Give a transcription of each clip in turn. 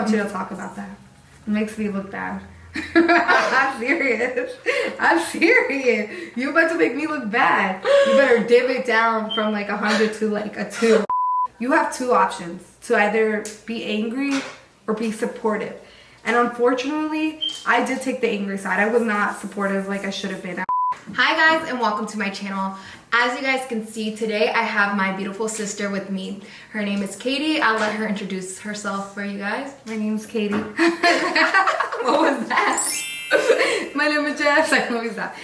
want you to talk about that. It makes me look bad. I'm serious. I'm serious. You about to make me look bad. You better dim it down from like 100 to like a 2. You have 2 options to either be angry or be supportive. And unfortunately, I did take the angry side. I was not supportive like I should have been. Hi guys, and welcome to my channel. As you guys can see, today I have my beautiful sister with me. Her name is Katie. I'll let her introduce herself for you guys. My name's Katie. What was that? My name is Jess. I always that.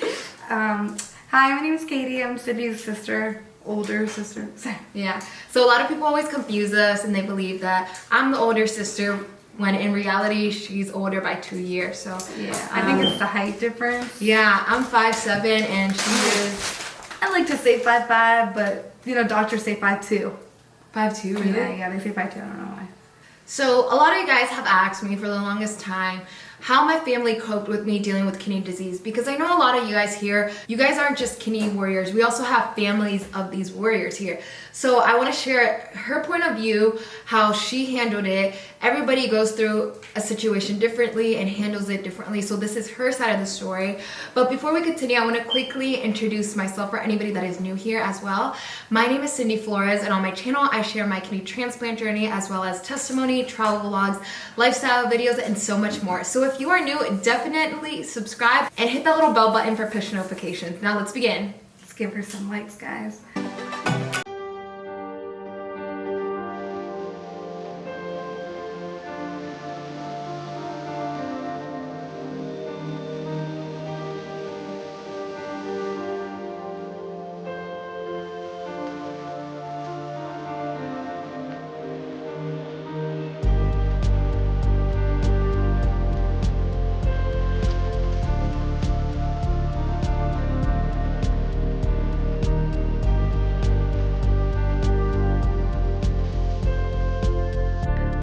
Hi, my name is Katie. I'm Sydney's sister. Older sister. Yeah. So a lot of people always confuse us and they believe that I'm the older sister when in reality she's older by 2 years. So yeah, I think it's the height difference. Yeah, I'm 5'7" and she is, I like to say 5'5", but you know, doctors say 5'2". 5'2", really? Yeah, they say 5'2". I don't know why. So a lot of you guys have asked me for the longest time how my family coped with me dealing with kidney disease, because I know a lot of you guys here, you guys aren't just kidney warriors, we also have families of these warriors here. So I want to share her point of view, how she handled it. Everybody goes through a situation differently and handles it differently, so this is her side of the story. But before we continue, I want to quickly introduce myself for anybody that is new here as well. My name is Cindy Flores, and on my channel I share my kidney transplant journey as well as testimony, travel vlogs, lifestyle videos, and so much more. So if you are new, definitely subscribe and hit that little bell button for push notifications. Now let's begin. Let's give her some likes, guys.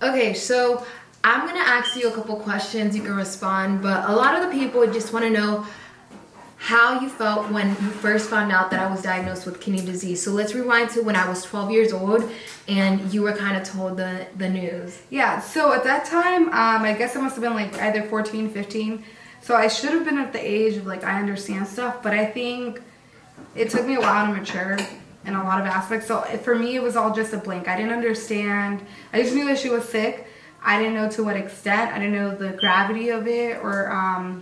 Okay, so I'm gonna ask you a couple questions, you can respond, but a lot of the people just want to know how you felt when you first found out that I was diagnosed with kidney disease. So let's rewind to when I was 12 years old and you were kind of told the news. Yeah, so at that time, I guess I must have been like either 14, 15. So I should have been at the age of like, I understand stuff, but I think it took me a while to mature in a lot of aspects. So for me, it was all just a blank. I didn't understand. I just knew that she was sick. I didn't know to what extent. I didn't know the gravity of it, or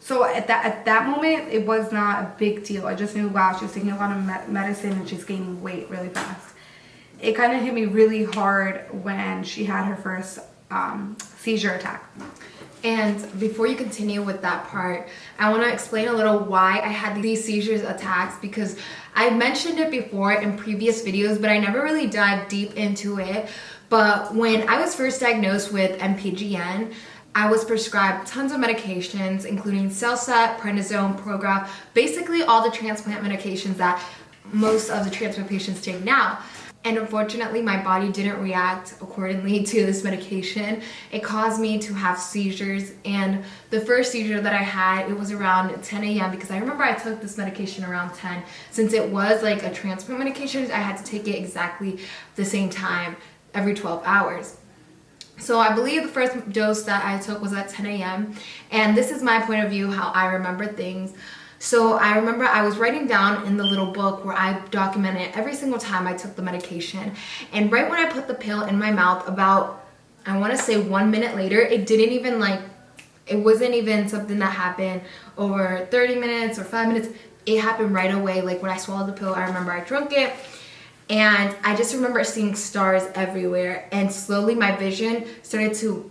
so at that moment, it was not a big deal. I just knew, wow, she's taking a lot of medicine and she's gaining weight really fast. It kind of hit me really hard when she had her first seizure attack. And before you continue with that part, I want to explain a little why I had these seizures attacks, because I mentioned it before in previous videos, but I never really dived deep into it. But when I was first diagnosed with MPGN, I was prescribed tons of medications, including Celsat, prednisone, Prograf, basically all the transplant medications that most of the transplant patients take now. And unfortunately, my body didn't react accordingly to this medication. It caused me to have seizures, and the first seizure that I had, it was around 10 a.m. because I remember I took this medication around 10. Since it was like a transplant medication, I had to take it exactly the same time every 12 hours. So I believe the first dose that I took was at 10 a.m. And this is my point of view, how I remember things. So I remember I was writing down in the little book where I documented every single time I took the medication. And right when I put the pill in my mouth, about, I want to say 1 minute later, it didn't even it wasn't even something that happened over 30 minutes or 5 minutes. It happened right away. Like when I swallowed the pill, I remember I drank it. And I just remember seeing stars everywhere. And slowly my vision started to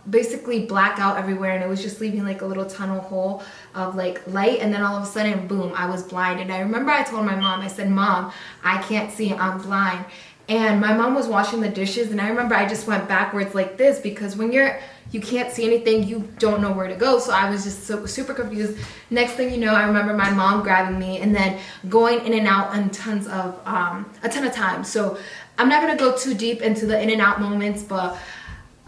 basically black out everywhere, and it was just leaving like a little tunnel hole of like light, and then all of a sudden, boom, I was blind. And I remember I told my mom, I said, "Mom, I can't see, I'm blind." And my mom was washing the dishes, and I remember I just went backwards like this, because when you can't see anything, you don't know where to go. So I was just super confused. Next thing you know, I remember my mom grabbing me and then going in and out on a ton of times. So I'm not gonna go too deep into the in and out moments, but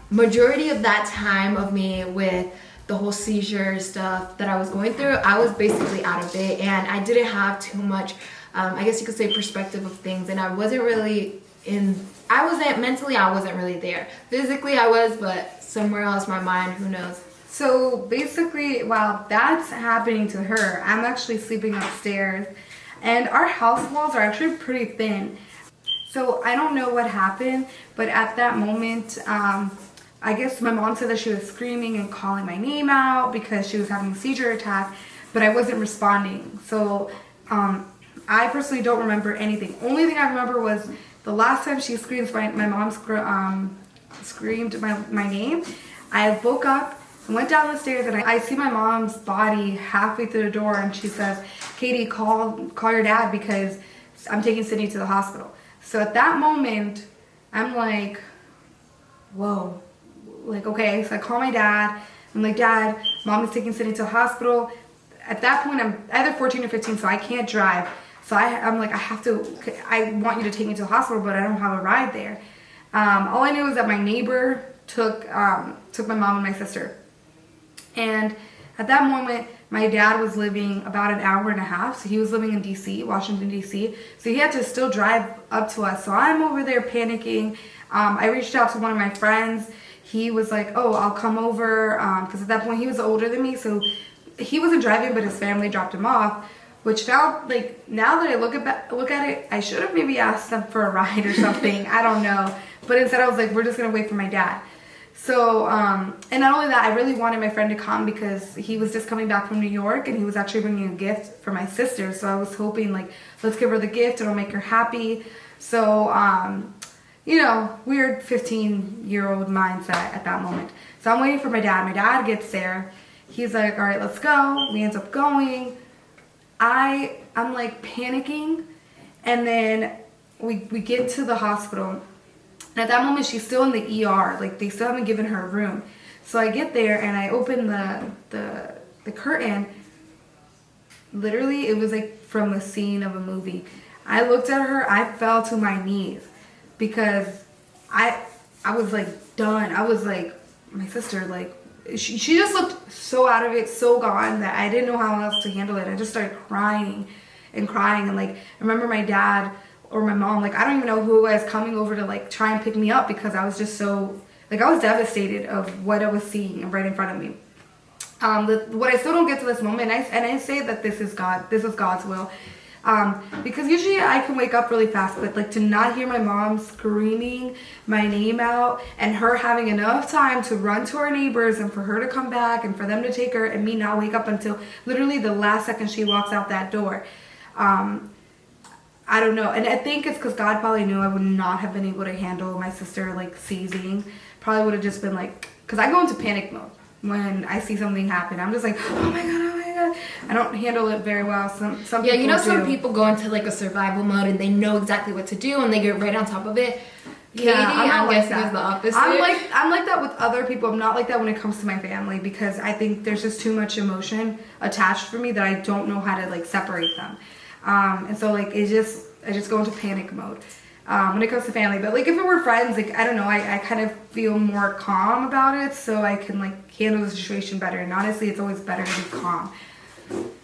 majority of that time of me with the whole seizure stuff that I was going through, I was basically out of it, and I didn't have too much, I guess you could say, perspective of things, and I wasn't really in I wasn't mentally, I wasn't really there. Physically, I was, but somewhere else, my mind, who knows. So basically, while that's happening to her, I'm actually sleeping upstairs, and our house walls are actually pretty thin. So I don't know what happened, but at that moment, I guess my mom said that she was screaming and calling my name out because she was having a seizure attack, but I wasn't responding. So I personally don't remember anything. Only thing I remember was the last time she screamed, my mom screamed my name. I woke up, went down the stairs, and I see my mom's body halfway through the door, and she says, "Katie, call your dad because I'm taking Sydney to the hospital." So at that moment, I'm like, whoa, like, okay. So I call my dad. I'm like, "Dad, mom is taking Sydney to the hospital." At that point, I'm either 14 or 15, so I can't drive. So I'm like, I want you to take me to the hospital, but I don't have a ride there. All I knew is that my neighbor took my mom and my sister. And at that moment, my dad was living about an hour and a half. So he was living in DC, Washington, DC. So he had to still drive up to us. So I'm over there panicking. I reached out to one of my friends. He was like, "Oh, I'll come over." Because at that point, he was older than me. So he wasn't driving, but his family dropped him off. Which felt like, now that I look at it, I should have maybe asked them for a ride or something. I don't know. But instead I was like, we're just going to wait for my dad. So, and not only that, I really wanted my friend to come because he was just coming back from New York and he was actually bringing a gift for my sister. So I was hoping, like, let's give her the gift. It'll make her happy. So, weird 15-year-old mindset at that moment. So I'm waiting for my dad. My dad gets there. He's like, "All right, let's go." We end up going. I'm like panicking, and then we get to the hospital, and at that moment she's still in the ER, like they still haven't given her a room. So I get there and I open the curtain. Literally, it was like from the scene of a movie. I looked at her, I fell to my knees because I was like done. I was like, my sister, like, she just looked so out of it, so gone, that I didn't know how else to handle it. I just started crying and like, I remember my dad or my mom, like, I don't even know who it was, coming over to like try and pick me up because I was just so, like, I was devastated of what I was seeing right in front of me. What I still don't get to this moment, and I say that this is God's will, because usually I can wake up really fast, but like to not hear my mom screaming my name out and her having enough time to run to our neighbors and for her to come back and for them to take her and me not wake up until literally the last second she walks out that door. I don't know, and I think it's because God probably knew I would not have been able to handle my sister like seizing. Probably would have just been like, because I go into panic mode when I see something happen. I'm just like, oh my god. I don't handle it very well. Some yeah, people some people go into like a survival mode and they know exactly what to do and they get right on top of it. Katie, Yeah, I'm guessing like is the opposite. I'm like that with other people. I'm not like that when it comes to my family because I think there's just too much emotion attached for me that I don't know how to like separate them. And so like I just go into panic mode when it comes to family. But like if it were friends, like I don't know, I kind of feel more calm about it, so I can like handle the situation better. And honestly, it's always better to be calm.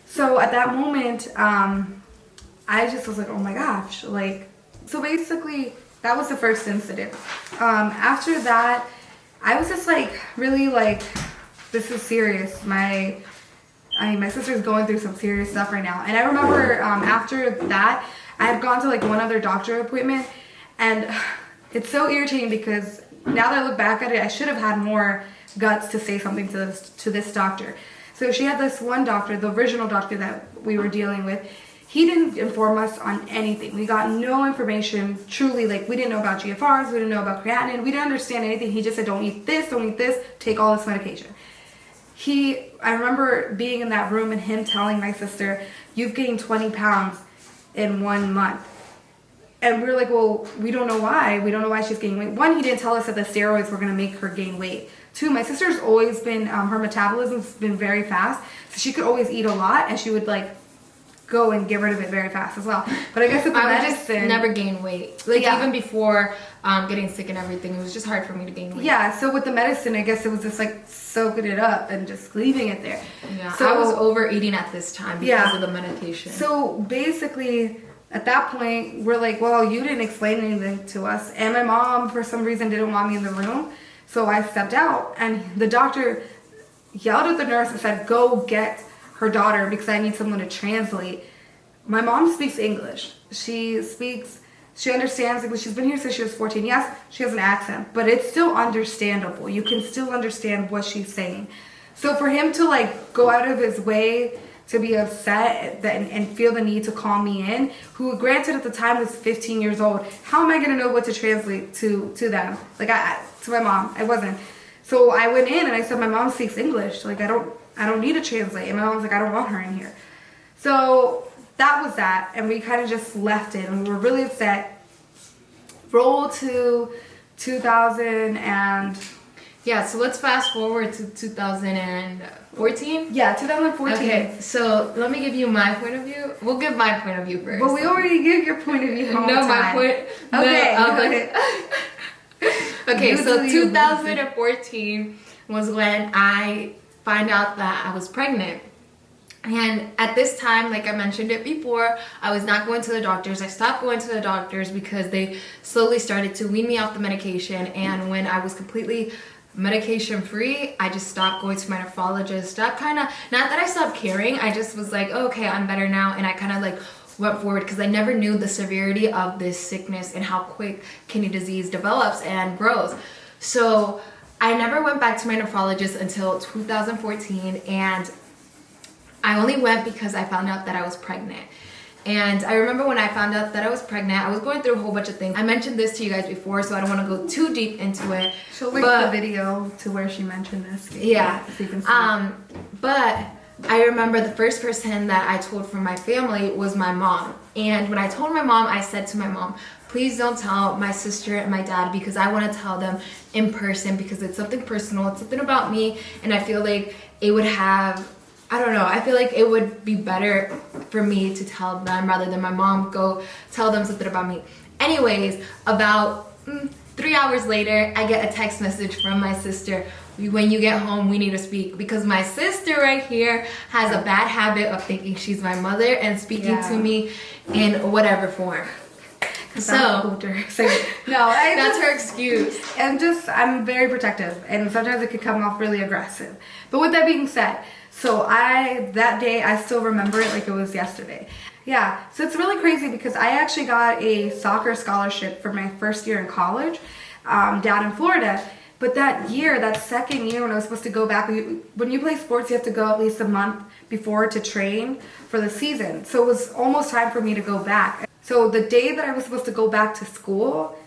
So at that moment, I just was like, oh my gosh, like, so basically that was the first incident. After that, I was just like, really like, this is serious. My sister's going through some serious stuff right now. And I remember after that, I had gone to like one other doctor appointment, and it's so irritating because now that I look back at it, I should have had more guts to say something to this doctor. So she had this one doctor, the original doctor that we were dealing with. He didn't inform us on anything. We got no information, truly, like we didn't know about GFRs, we didn't know about creatinine, we didn't understand anything. He just said, don't eat this, take all this medication. I remember being in that room and him telling my sister, you've gained 20 pounds in 1 month. And we were like, well, we don't know why. We don't know why she's gaining weight. One, he didn't tell us that the steroids were going to make her gain weight. Two, my sister's always been, her metabolism's been very fast. So she could always eat a lot and she would like go and get rid of it very fast as well. But I guess with the medicine, just never gain weight. Like even before getting sick and everything, it was just hard for me to gain weight. Yeah, so with the medicine, I guess it was just like soaking it up and just leaving it there. Yeah, so I was overeating at this time because of the medication. So basically, at that point, we're like, well, you didn't explain anything to us. And my mom, for some reason, didn't want me in the room. So I stepped out, and the doctor yelled at the nurse and said, go get her daughter because I need someone to translate. My mom speaks English. She understands English. She's been here since she was 14. Yes, she has an accent, but it's still understandable. You can still understand what she's saying. So for him to like go out of his way to be upset and feel the need to call me in, who granted at the time was 15 years old, how am I gonna know what to translate to them? Like to my mom, I wasn't. So I went in and I said, my mom speaks English. Like I don't need to translate. And my mom's like, I don't want her in here. So that was that, and we kind of just left it, and we were really upset. Roll to 2000 and yeah, so let's fast forward to 2014. Yeah, 2014. Okay, so let me give you my point of view. We'll give my point of view first. But we already give your point of view all the No, my time. point. Okay, No, go ahead. Okay, You so do you. 2014 was when I found out that I was pregnant. And at this time, like I mentioned it before, I was not going to the doctors. I stopped going to the doctors because they slowly started to wean me off the medication. And when I was completely medication free, I just stopped going to my nephrologist. Stopped kind of, not that I stopped caring, I just was like, oh, okay, I'm better now. And I kind of like went forward because I never knew the severity of this sickness and how quick kidney disease develops and grows. So I never went back to my nephrologist until 2014, and I only went because I found out that I was pregnant. And I remember when I found out that I was pregnant, I was going through a whole bunch of things. I mentioned this to you guys before, so I don't want to go too deep into it. She'll link the video to where she mentioned this. Yeah. So you can see. But I remember the first person that I told from my family was my mom. And when I told my mom, I said to my mom, please don't tell my sister and my dad because I want to tell them in person because it's something personal. It's something about me. And I feel like it would have, I don't know, I feel like it would be better for me to tell them rather than my mom go tell them something about me. Anyways, about 3 hours later, I get a text message from my sister. When you get home, we need to speak, because my sister right here has a bad habit of thinking she's my mother and speaking to me in whatever form. So no, that's her excuse. I'm very protective, and sometimes it could come off really aggressive. But with that being said, so that day I still remember it like it was yesterday. Yeah, so it's really crazy because I actually got a soccer scholarship for my first year in college down in Florida. But that year, that second year when I was supposed to go back, when you play sports, you have to go at least a month before to train for the season. So it was almost time for me to go back. So the day that I was supposed to go back to school,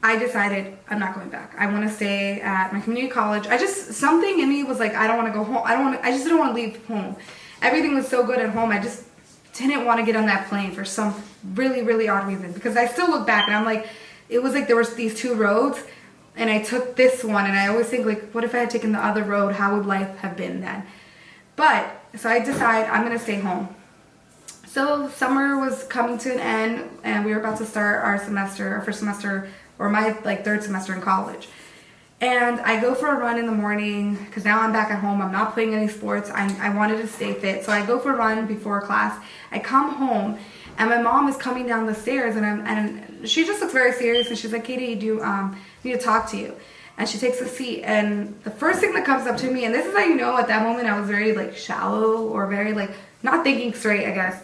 I decided I'm not going back. I want to stay at my community college. Something in me was like, I don't want to go home. I just didn't want to leave home. Everything was so good at home. I just didn't want to get on that plane for some really, really odd reason. Because I still look back and I'm like, it was like there was these two roads. And I took this one, and I always think, like, what if I had taken the other road? How would life have been then? But, so I decide I'm going to stay home. So summer was coming to an end, and we were about to start our first semester, or my, third semester in college. And I go for a run in the morning, because now I'm back at home. I'm not playing any sports. I wanted to stay fit. So I go for a run before class. I come home, and my mom is coming down the stairs, and she just looks very serious, and she's like, Katie, need to talk to you. And she takes a seat, and the first thing that comes up to me, and this is how you know at that moment I was very shallow, or very not thinking straight, I guess.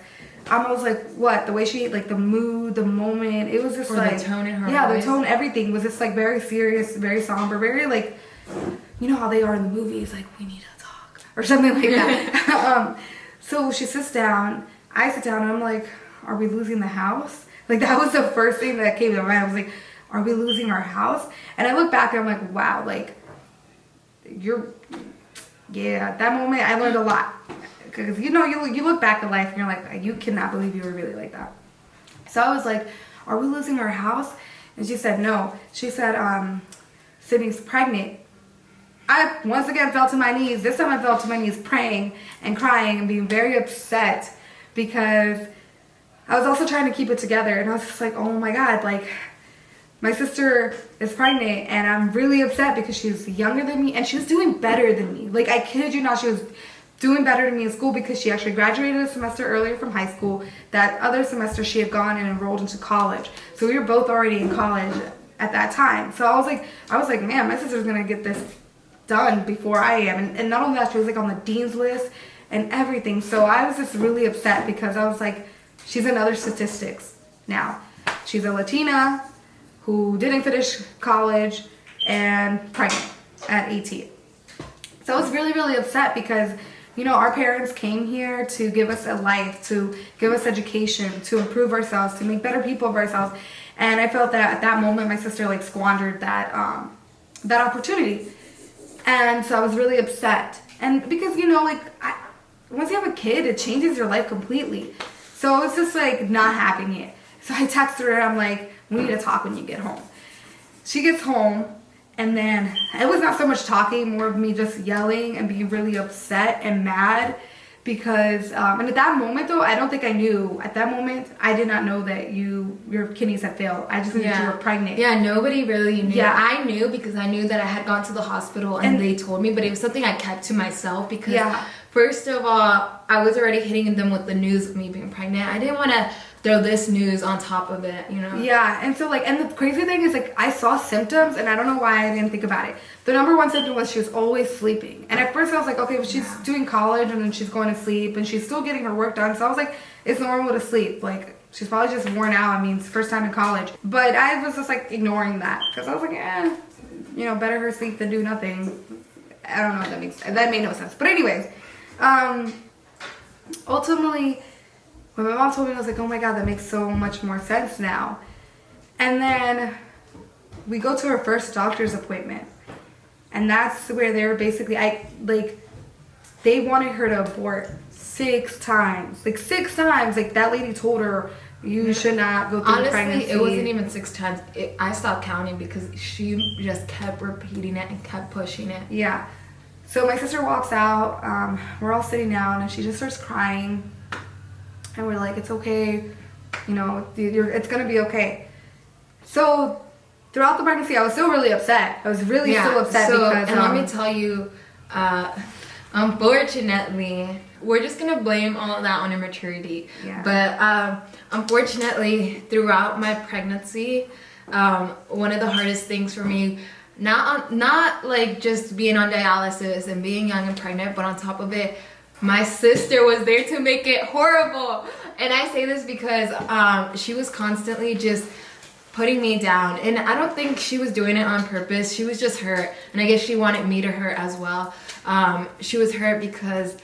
I was like, what? The way she, the mood, the moment, it was just or the tone in her the voice. tone, everything was just very serious, very somber, very you know how they are in the movies, we need to talk, or something like that. So she sits down, I sit down, and I'm like, are we losing the house? That was the first thing that came to my mind. I was like, are we losing our house? And I look back and I'm like, wow, at that moment I learned a lot. Because you look back at life and you're like, you cannot believe you were really like that. So I was like, are we losing our house? And she said, no. She said, Sydney's pregnant. I once again fell to my knees. This time I fell to my knees praying and crying and being very upset because I was also trying to keep it together. And I was just like, oh my God, my sister is pregnant, and I'm really upset because she's younger than me, and she was doing better than me. I kid you not, she was doing better to me in school because she actually graduated a semester earlier from high school. That other semester she had gone and enrolled into college. So we were both already in college at that time. So I was like, man, my sister's gonna get this done before I am. And not only that, she was like on the dean's list and everything. So I was just really upset because I was like, she's in other statistics now. She's a Latina who didn't finish college and pregnant at 18. So I was really, really upset because, you know, our parents came here to give us a life, to give us education, to improve ourselves, to make better people of ourselves. And I felt that at that moment, my sister like squandered that opportunity. And so I was really upset. And because, you know, like once you have a kid, it changes your life completely. So I was just like not having it. So I texted her, I'm like, we need to talk when you get home. She gets home. And then it was not so much talking, more of me just yelling and being really upset and mad because, and at that moment though, I don't think I knew. At that moment, I did not know that your kidneys had failed. I just knew that you were pregnant. Yeah, nobody really knew. Yeah. I knew because I knew that I had gone to the hospital and they told me, but it was something I kept to myself because first of all, I was already hitting them with the news of me being pregnant. I didn't want to throw this news on top of it, you know? Yeah, and so like, and the crazy thing is like, I saw symptoms and I don't know why I didn't think about it. The number one symptom was she was always sleeping. And at first I was like, okay, well, she's doing college and then she's going to sleep and she's still getting her work done. So I was like, it's normal to sleep. Like, she's probably just worn out. I mean, it's first time in college. But I was just like ignoring that because I was like, you know, better her sleep than do nothing. I don't know if that made no sense. But anyways, ultimately, when my mom told me, I was like, oh my God, that makes so much more sense now. And then we go to her first doctor's appointment. And that's where they were basically, they wanted her to abort 6 times. Like 6 times. Like that lady told her, you should not go through pregnancy. Honestly, it wasn't even 6 times. I stopped counting because she just kept repeating it and kept pushing it. Yeah. So my sister walks out. We're all sitting down and she just starts crying. And we're like, it's okay, you know, it's gonna be okay. So throughout the pregnancy, I was still really upset. I was really still upset because. And let me tell you, unfortunately, we're just gonna blame all of that on immaturity. Yeah. But unfortunately, throughout my pregnancy, one of the hardest things for me. Not like just being on dialysis and being young and pregnant, but on top of it, my sister was there to make it horrible. And I say this because she was constantly just putting me down. And I don't think she was doing it on purpose. She was just hurt. And I guess she wanted me to hurt as well. She was hurt because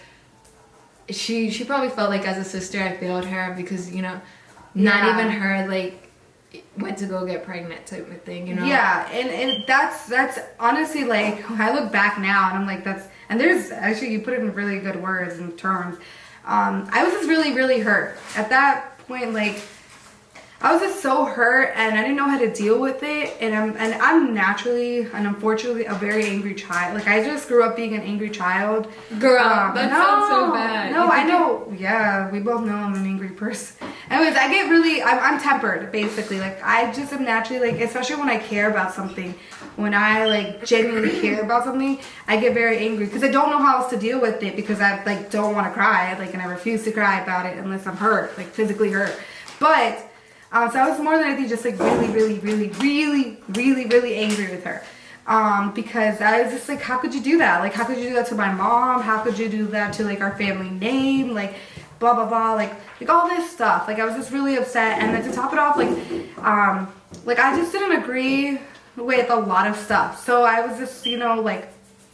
she probably felt like as a sister I failed her because, you know, not even her like went to go get pregnant type of thing, you know? Yeah, and that's honestly like, when I look back now and I'm like, and there's actually, you put it in really good words and terms. I was just really, really hurt. At that point, like, I was just so hurt and I didn't know how to deal with it. And I'm naturally and unfortunately a very angry child. Like I just grew up being an angry child. Girl, that sounds so bad. No, I know. Yeah, we both know I'm an angry person. Anyways, I'm tempered basically. Like I just am naturally like, especially when I care about something, when I like genuinely care about something, I get very angry because I don't know how else to deal with it because I like don't want to cry. And I refuse to cry about it unless I'm hurt, like physically hurt. But so I was more than anything just like really, really, really, really, really, really angry with her. Because I was just like, how could you do that? Like, how could you do that to my mom? How could you do that to like our family name? Like, blah, blah, blah. Like all this stuff. Like, I was just really upset. And then to top it off, like I just didn't agree with a lot of stuff. So I was just, you know, like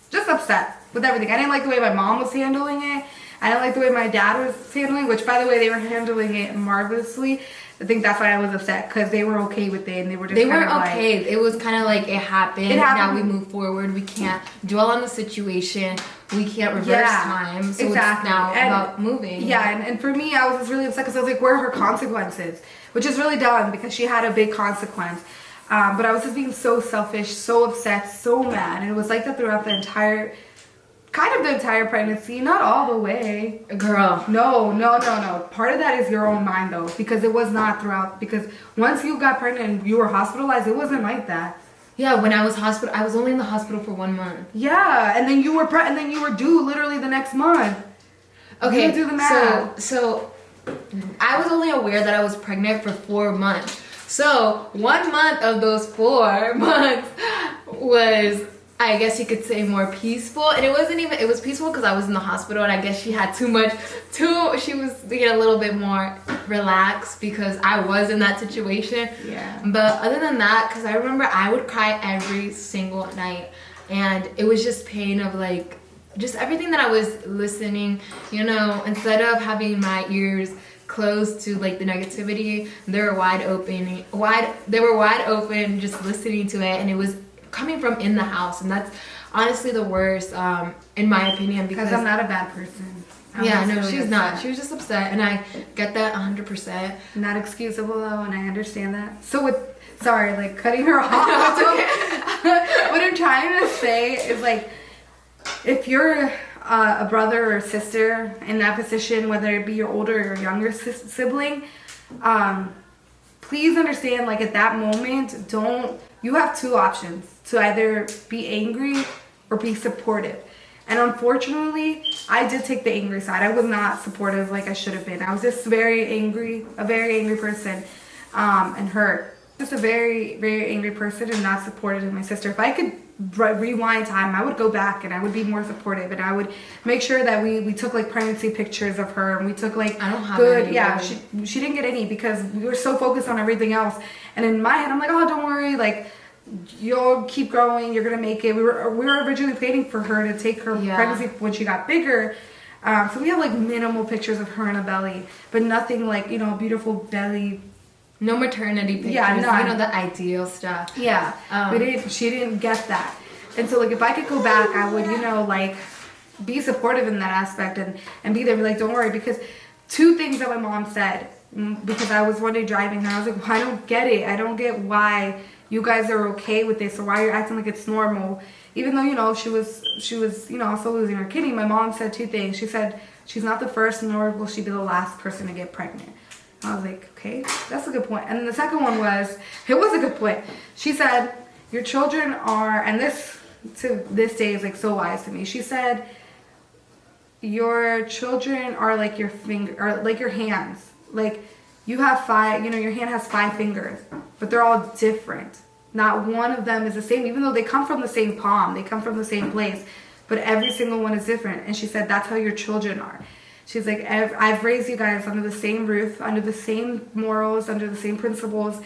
just upset with everything. I didn't like the way my mom was handling it. I didn't like the way my dad was handling it, which by the way, they were handling it marvelously. I think that's why I was upset because they were okay with it and they were just okay. It was kind of like it happened. Now we move forward. We can't dwell on the situation. We can't reverse time. So exactly. It's now about moving. Yeah, and for me, I was just really upset because I was like, where are her consequences? Which is really dumb because she had a big consequence. But I was just being so selfish, so upset, so mad. And it was like that throughout the entire pregnancy, not all the way. Girl. No. Part of that is your own mind though, because it was not throughout, because once you got pregnant and you were hospitalized, it wasn't like that. Yeah, when I was I was only in the hospital for 1 month. Yeah, and then you were due literally the next month. Okay, You do the math. so I was only aware that I was pregnant for 4 months. So 1 month of those 4 months was, I guess you could say, more peaceful. And it was peaceful because I was in the hospital, and I guess she had she was being a little bit more relaxed because I was in that situation. Yeah. But other than that, because I remember I would cry every single night, and it was just pain of like, just everything that I was listening, instead of having my ears closed to like the negativity, they were wide open just listening to it, and it was coming from in the house, and that's honestly the worst, in my opinion, because I'm not a bad person. She's not. She was just upset, and I get that 100%. Not excusable though, and I understand that. So sorry, like cutting her off. What I'm trying to say is like, if you're a brother or sister in that position, whether it be your older or younger sibling, please understand, like at that moment, you have two options: to either be angry or be supportive. And unfortunately, I did take the angry side. I was not supportive like I should have been. I was just a very angry person, and hurt. Just a very, very angry person and not supportive of my sister. If I could rewind time, I would go back and I would be more supportive, and I would make sure that we took like pregnancy pictures of her, and we took like I don't have good, any, yeah, really. she didn't get any because we were so focused on everything else. And in my head, I'm like, oh, don't worry, like you'll keep growing, you're gonna make it. We were originally planning for her to take her pregnancy when she got bigger. So we have like minimal pictures of her in a belly, but nothing like, beautiful belly. No maternity pictures. Yeah, no. The ideal stuff. Yeah, she didn't get that. And so like if I could go back, I would, like be supportive in that aspect and be there, be like, don't worry, because two things that my mom said, because I was one day driving her, I was like, well, I don't get it. I don't get why you guys are okay with this, or why you're acting like it's normal. Even though, she was, also losing her kidney. My mom said two things. She said she's not the first, nor will she be the last person to get pregnant. I was like, okay, that's a good point. And then the second one was a good point. She said, your children are, and this to this day is like so wise to me. She said, your children are like your like your hands. Like you have 5, your hand has 5 fingers, but they're all different. Not one of them is the same, even though they come from the same palm, they come from the same place, but every single one is different. And she said, that's how your children are. She's like, I've raised you guys under the same roof, under the same morals, under the same principles,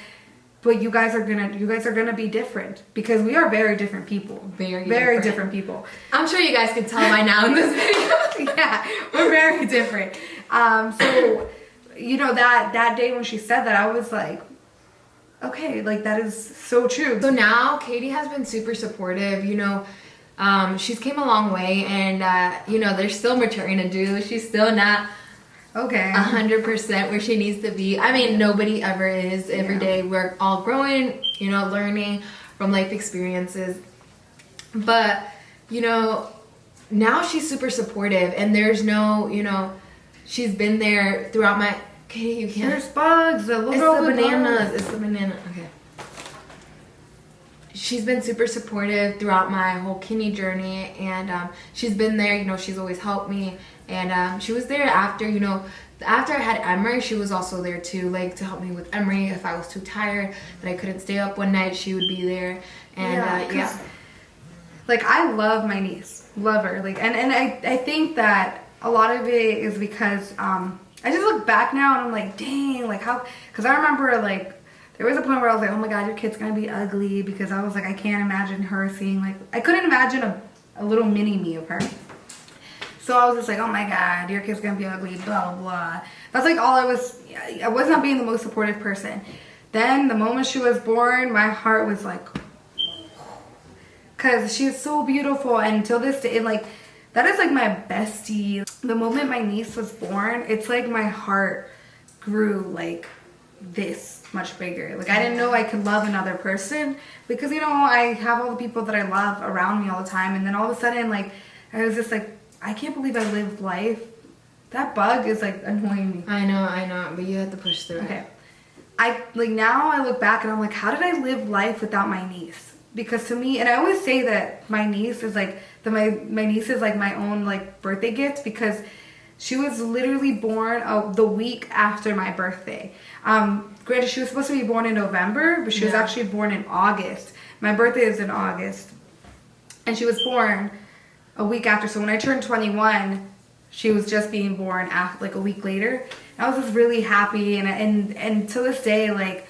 but you guys are gonna be different, because we are very different people. Very different people. I'm sure you guys can tell by now in this video. Yeah, we're very different. So, that day when she said that, I was like, okay, like that is so true. So now Katie has been super supportive. She's came a long way, and there's still maturing to do. She's still not 100% where she needs to be. I mean, nobody ever is. Every day we're all growing, learning from life experiences. But now she's super supportive, and there's no, she's been there throughout my. Katie, you can't. There's bugs. It's the bananas. It's the banana. Okay. She's been super supportive throughout my whole kidney journey, and she's been there. She's always helped me, and she was there after I had Emery. She was also there too, like to help me with Emery. If I was too tired that I couldn't stay up one night, she would be there. And like I love my niece, love her. Like, and I think that a lot of it is because I just look back now and I'm like, dang, like how? Because I remember like. There was a point where I was like, oh my God, your kid's gonna be ugly, because I was like, I can't imagine her seeing, like, I couldn't imagine a little mini me of her. So I was just like, oh my God, your kid's gonna be ugly, blah, blah. That's like all I was not being the most supportive person. Then the moment she was born, my heart was like, because she is so beautiful, and till this day, like, that is like my bestie. The moment my niece was born, it's like my heart grew like this much bigger. Like I didn't know I could love another person, because I have all the people that I love around me all the time, and then all of a sudden, like, I was just like, I can't believe I lived life. That bug is like annoying me. I know, but you have to push through. Okay. Now I look back and I'm like, how did I live life without my niece? Because to me, and I always say that my niece is like my niece is like my own like birthday gift, because She was literally born the week after my birthday. Granted, she was supposed to be born in November, but she was actually born in August. My birthday is in August. And she was born a week after. So when I turned 21, she was just being born after, like a week later. And I was just really happy. And to this day, like,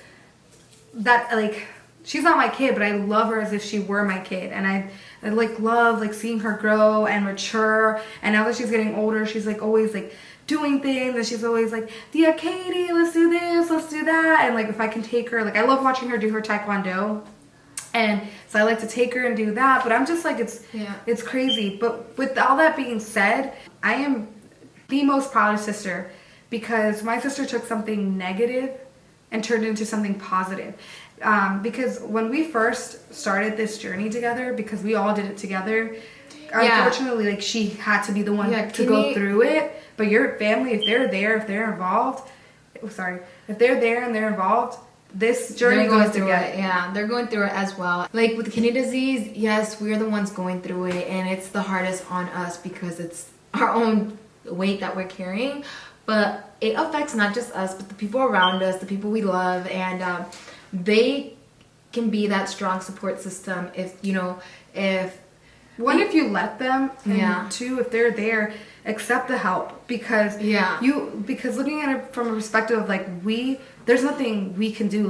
that, like, she's not my kid, but I love her as if she were my kid. And I like love like seeing her grow and mature. And now that she's getting older, she's like always like doing things, and she's always like, "Dear Katie, let's do this, let's do that." And like if I can take her, like I love watching her do her taekwondo, and so I like to take her and do that. But I'm just like, it's crazy. But with all that being said, I am the most proudest sister, because my sister took something negative and turned it into something positive. Because when we first started this journey together, because we all did it together, unfortunately, like she had to be the one to go through it. But your family, if they're there, if they're involved, if they're there and they're involved, this journey goes through it. Yeah, they're going through it as well. Like with kidney disease, yes, we're the ones going through it, and it's the hardest on us because it's our own weight that we're carrying. But it affects not just us, but the people around us, the people we love, and they can be that strong support system if you let them, and two, if they're there, accept the help, because looking at it from a perspective of like there's nothing we can do.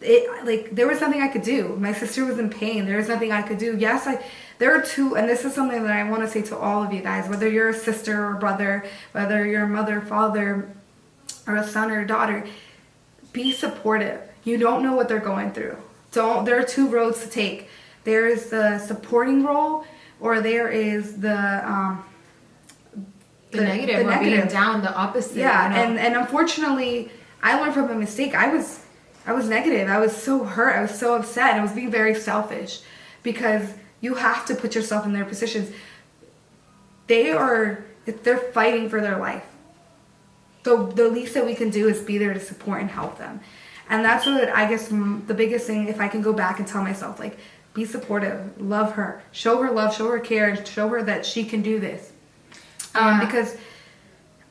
There was nothing I could do. My sister was in pain. There was nothing I could do. Yes, there are two, and this is something that I want to say to all of you guys, whether you're a sister or brother, whether you're a mother, father, or a son or a daughter, be supportive. You don't know what they're going through. There are two roads to take. There is the supporting role, or there is the negative, or being down, the opposite. Yeah, and unfortunately, I learned from a mistake. I was negative. I was so hurt. I was so upset. And I was being very selfish, because you have to put yourself in their positions. They're fighting for their life. So the least that we can do is be there to support and help them. And that's what I guess the biggest thing, if I can go back and tell myself, like, be supportive, love her, show her love, show her care, and show her that she can do this. Because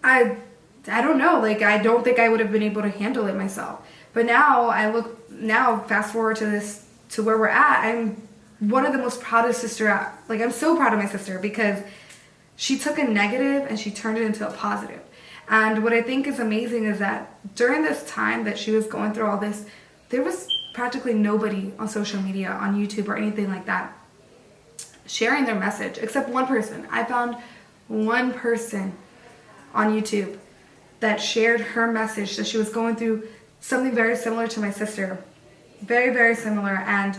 I don't know, like, I don't think I would have been able to handle it myself. But now fast forward to where we're at, I'm one of the most proudest sister. I'm so proud of my sister, because she took a negative and she turned it into a positive. And what I think is amazing is that during this time that she was going through all this, there was practically nobody on social media, on YouTube or anything like that, sharing their message, except one person. I found one person on YouTube that shared her message, that she was going through something very similar to my sister. Very, very similar. And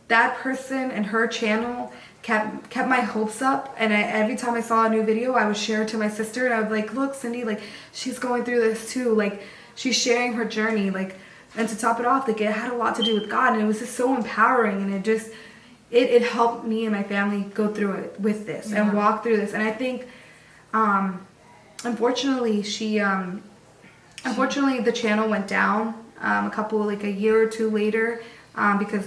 that person and her channel kept my hopes up, and every time I saw a new video, I would share it to my sister, and I would be like, "Look, Cindy, like, she's going through this too, like, she's sharing her journey," like, and to top it off, like, it had a lot to do with God, and it was just so empowering, and it helped me and my family go through it with this and walk through this. And I think unfortunately the channel went down a year or two later, because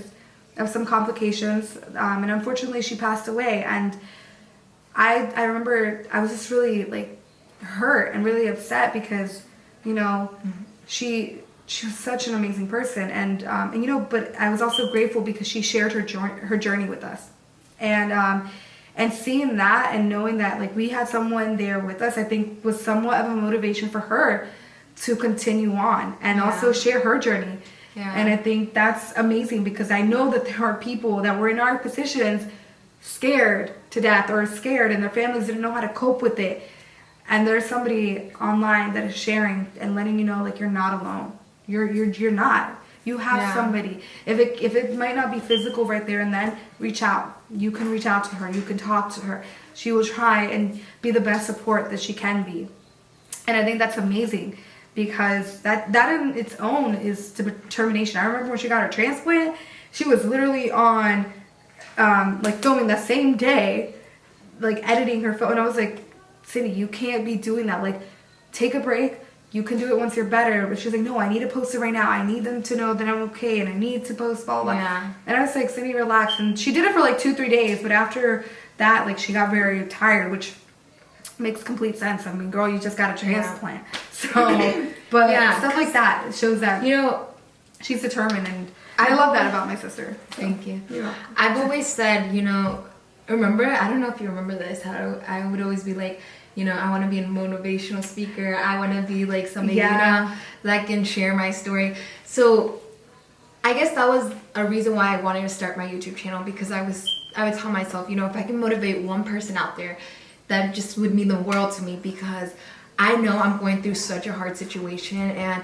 of some complications, and unfortunately she passed away. And I remember I was just really like hurt and really upset, because she was such an amazing person, and but I was also grateful because she shared her journey with us, and seeing that and knowing that like we had someone there with us, I think was somewhat of a motivation for her to continue on and also share her journey. Yeah. And I think that's amazing, because I know that there are people that were in our positions scared to death, or scared, and their families didn't know how to cope with it. And there's somebody online that is sharing and letting you know, like, you're not alone. You're not. You have somebody. If it might not be physical right there and then, reach out. You can reach out to her. You can talk to her. She will try and be the best support that she can be. And I think that's amazing, because that in its own is determination. I remember when she got her transplant, she was literally on filming that same day, like editing her phone. And I was like, Cindy, you can't be doing that. Like, take a break. You can do it once you're better. But she's like, no, I need to post it right now. I need them to know that I'm okay, and I need to post blah blah. Yeah. And I was like, Cindy, relax. And she did it for like 2-3 days, but after that, like, she got very tired, which makes complete sense. I mean, girl, you just got a transplant. So, but stuff like that, it shows that, you know, she's determined, and I love that about my sister. So. Thank you. Yeah. I've always said, you know, remember, I don't know if you remember this, how I would always be like, you know, I want to be a motivational speaker. I want to be like somebody, you know, that can share my story. So I guess that was a reason why I wanted to start my YouTube channel, because I would tell myself, you know, if I can motivate one person out there, that just would mean the world to me, because I know I'm going through such a hard situation, and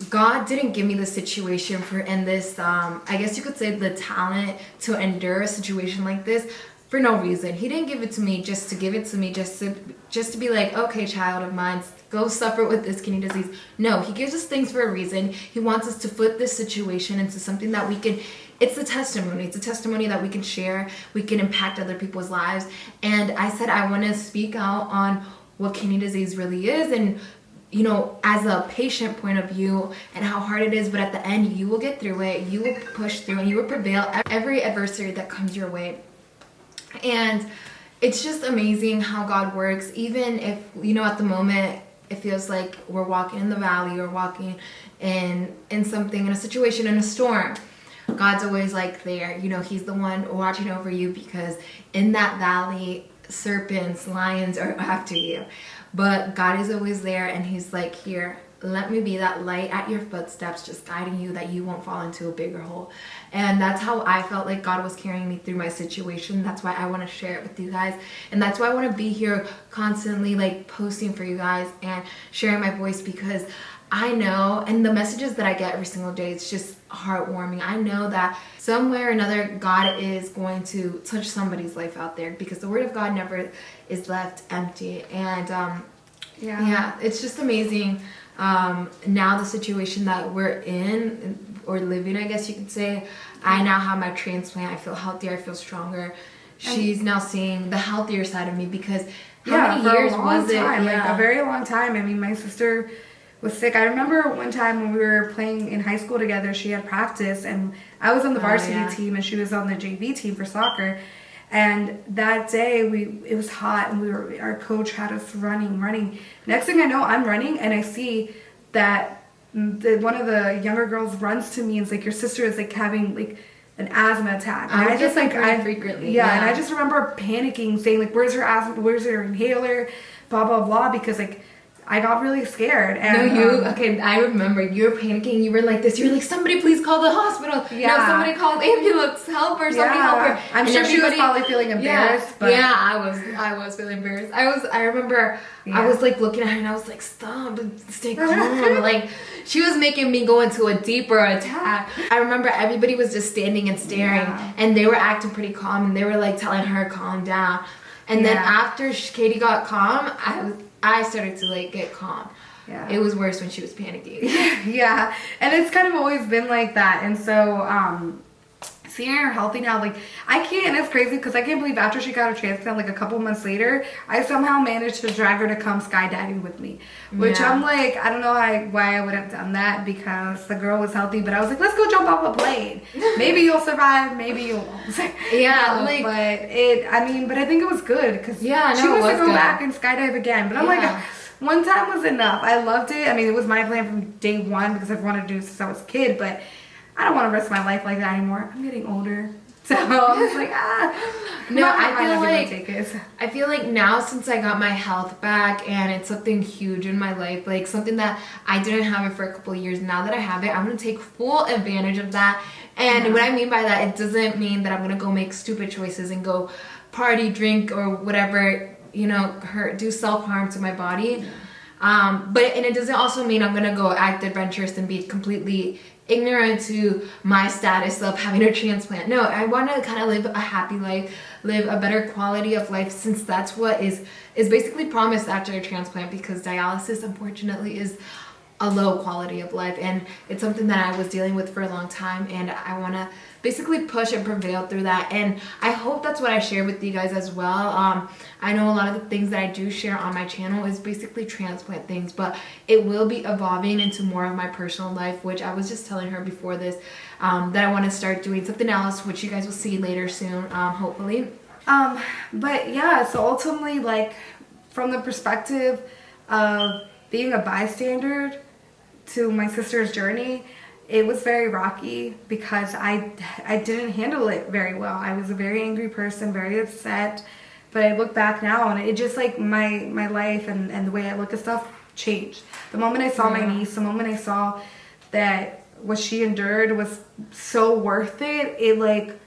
God didn't give me the situation and this, I guess you could say, the talent to endure a situation like this for no reason. He didn't give it to me just to give it to me, just to be like, okay, child of mine, go suffer with this kidney disease. No, he gives us things for a reason. He wants us to flip this situation into something that we can, it's a testimony. It's a testimony that we can share. We can impact other people's lives. And I said, I want to speak out on what kidney disease really is, and you know, as a patient point of view, and how hard it is, but at the end you will get through it, you will push through, and you will prevail every adversity that comes your way. And it's just amazing how God works, even if, you know, at the moment it feels like we're walking in the valley, or walking in something, in a situation, in a storm. God's always like there, you know, he's the one watching over you, because in that valley, serpents, lions are after you. But God is always there, and he's like, here, let me be that light at your footsteps, just guiding you, that you won't fall into a bigger hole. And that's how I felt like God was carrying me through my situation. That's why I want to share it with you guys. And that's why I want to be here constantly, like, posting for you guys and sharing my voice, because I know, and the messages that I get every single day, it's just heartwarming. I know that somewhere or another, God is going to touch somebody's life out there, because the word of God never is left empty. And yeah, it's just amazing. Now the situation that we're in, or living, I guess you could say, I now have my transplant. I feel healthier. I feel stronger. She's now seeing the healthier side of me, because how many years was it? Like a very long time. I mean, my sister was sick. I remember one time when we were playing in high school together, she had practice, and I was on the varsity team, and she was on the JV team for soccer. And that day it was hot, and our coach had us running. Next thing I know, I'm running, and I see that one of the younger girls runs to me and is like, your sister is like having like an asthma attack. And I just like, frequently. And I just remember panicking, saying like, where's her asthma, where's her inhaler, blah blah blah, because like I got really scared. And okay, I remember you were panicking. You were like this. You were like, somebody please call the hospital. Yeah. No, somebody call the ambulance. Help her. Somebody help her. I'm sure she was probably feeling embarrassed. But yeah, I was feeling embarrassed. I remember I was like looking at her, and I was like, stop, stay calm. Like, she was making me go into a deeper attack. I remember everybody was just standing and staring, and they were acting pretty calm, and they were like telling her calm down. And then after Katie got calm, I started to like get calm. Yeah. It was worse when she was panicking. Yeah. And it's kind of always been like that. And so, seeing her healthy now, like, I can't, and it's crazy because I can't believe after she got her transplant, like a couple months later, I somehow managed to drag her to come skydiving with me. Which I'm like, I don't know why I would have done that, because the girl was healthy, but I was like, let's go jump off a plane. Maybe you'll survive, maybe you won't. Yeah, like, but I think it was good, because she wants to go back and skydive again. But I'm like, one time was enough. I loved it. I mean, it was my plan from day one, because I've wanted to do it since I was a kid, but I don't want to risk my life like that anymore. I'm getting older. So I was like, No, I feel like now, since I got my health back, and it's something huge in my life, like something that I didn't have it for a couple of years. Now that I have it, I'm going to take full advantage of that. And what I mean by that, it doesn't mean that I'm going to go make stupid choices and go party, drink, or whatever, you know, do self-harm to my body. But it doesn't also mean I'm going to go act adventurous and be completely ignorant to my status of having a transplant. No, I want to kind of live a happy life, live a better quality of life, since that's what is basically promised after a transplant, because dialysis, unfortunately, is a low quality of life, and it's something that I was dealing with for a long time, and I want to basically push and prevail through that. And I hope that's what I share with you guys as well. I know a lot of the things that I do share on my channel is basically transplant things, but it will be evolving into more of my personal life, which I was just telling her before this, that I want to start doing something else, which you guys will see later soon, hopefully. But yeah, so ultimately, like, from the perspective of being a bystander to my sister's journey, it was very rocky because I didn't handle it very well. I was a very angry person, very upset. But I look back now and it just like my life and the way I look at stuff changed. The moment I saw my niece, the moment I saw that what she endured was so worth it, it like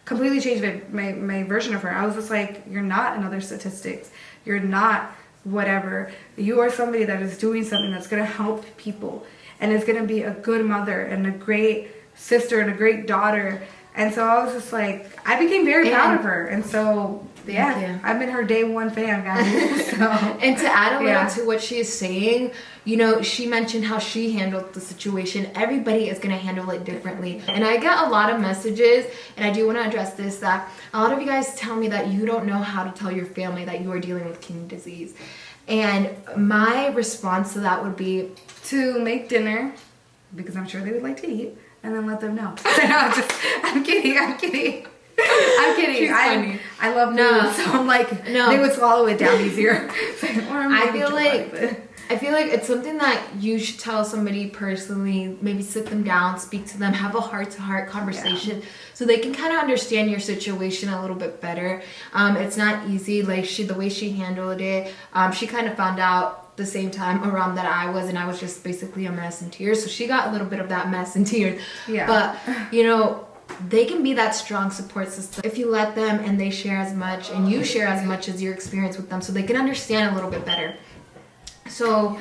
completely changed my version of her. I was just like, you're not another statistics. You're not whatever. You are somebody that is doing something that's going to help people and is going to be a good mother and a great sister and a great daughter. And so I was just like, I became very proud of her. And so, yeah, I've been her day one fan, guys. So, and to add a little to what she is saying, you know, she mentioned how she handled the situation. Everybody is going to handle it differently. And I get a lot of messages, and I do want to address this, that a lot of you guys tell me that you don't know how to tell your family that you are dealing with kidney disease. And my response to that would be to make dinner, because I'm sure they would like to eat, and then let them know. I'm kidding. She's funny. I love food, so I'm like, they would swallow it down easier. I feel like it's something that you should tell somebody personally, maybe sit them down, speak to them, have a heart-to-heart conversation so they can kind of understand your situation a little bit better. It's not easy. Like the way she handled it, she kind of found out the same time around that I was, and I was just basically a mess in tears. So she got a little bit of that mess in tears. Yeah. But, you know, they can be that strong support system if you let them and they share as much and you share as much as your experience with them so they can understand a little bit better. So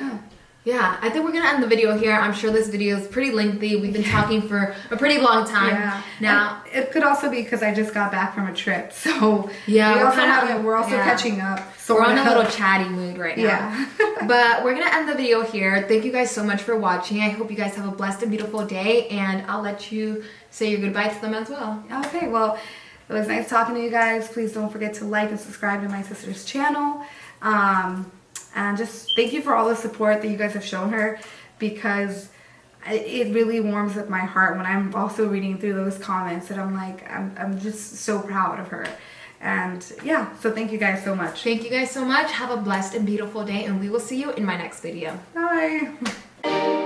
yeah, I think we're gonna end the video here. I'm sure this video is pretty lengthy. We've been talking for a pretty long time now. And it could also be because I just got back from a trip, so yeah, we're also catching up. So we're on a little chatty mood right now. But we're gonna end the video here. Thank you guys so much for watching. I hope you guys have a blessed and beautiful day, and I'll let you say your goodbye to them as well. Okay, well, it was nice talking to you guys. Please don't forget to like and subscribe to my sister's channel. And just thank you for all the support that you guys have shown her, because it really warms up my heart when I'm also reading through those comments, and I'm like, I'm just so proud of her. And yeah, so thank you guys so much. Thank you guys so much. Have a blessed and beautiful day, and we will see you in my next video. Bye.